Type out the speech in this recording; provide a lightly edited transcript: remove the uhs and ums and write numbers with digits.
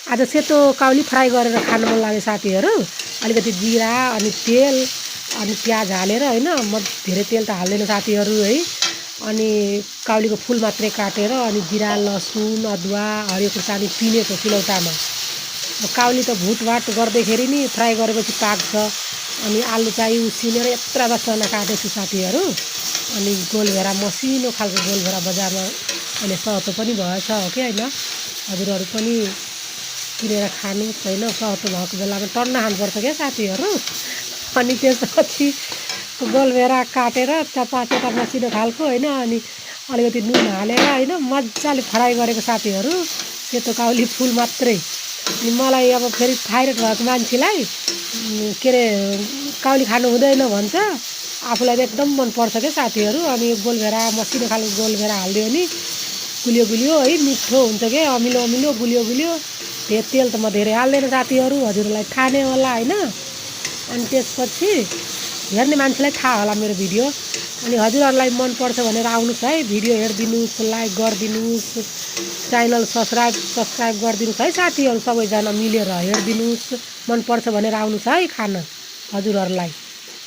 आज सेतो काउली फ्राई गरेर खानु मन लाग्यो साथीहरू। अलिकति जिरा अनि तेल अनि प्याज हालेर हैन, म धेरै तेल त हाल्दैन साथीहरू है। अनि काउलीको फुल मात्रै काटेर अनि जिरा लसुन अदुवा हरियो खुर्सानी पिनेको सिलौटामा। काउली त भुटभाट गर्दैखेरि नि फ्राई गरेपछि पाक्छ। अनि आलु चाहिँ उसिनेर यत्रा दसजना काटेछु साथीहरू। अनि गोलभेरा मसिनो खालको गोलभेरा बजारमा अहिले सहतो पनि भएछ हो कि होइन, हजुरहरू पनि किनेर खानुहोस् होइन। सहतो भएको बेलामा टन्न खानुपर्छ क्या साथीहरू। अनि त्यसपछि गोलभेरा काटेर चपाचेता मसिनो खालको होइन, अनि अलिकति नुन हालेर होइन मजाले फ्राई गरेको साथीहरू। सेतो काउली फुल मात्रै। अनि मलाई अब फेरि थाइरोइड भएको मान्छेलाई के अरे काउली खानु हुँदैन भन्छ, आफूलाई त एकदम मनपर्छ क्या साथीहरू। अनि गोलभेरा मसिनो खालको गोलभेरा हालिदियो भने गुलियो गुलियो है मिठो हुन्छ क्या, अमिलो अमिलो गुलियो गुलियो। तेल त म धेरै हाल्दैन साथीहरू, हजुरहरूलाई थाहा नै होला होइन। अनि त्यसपछि हेर्ने मान्छेलाई थाहा होला मेरो भिडियो। अनि हजुरहरूलाई मनपर्छ भनेर आउनुहोस् है, भिडियो हेरिदिनुहोस्, लाइक गरिदिनुहोस्, च्यानल सब्सक्राइब गरिदिनुहोस् है साथीहरू। सबैजना मिलेर हेरिदिनुहोस्, मनपर्छ भनेर आउनुहोस् है खान हजुरहरूलाई।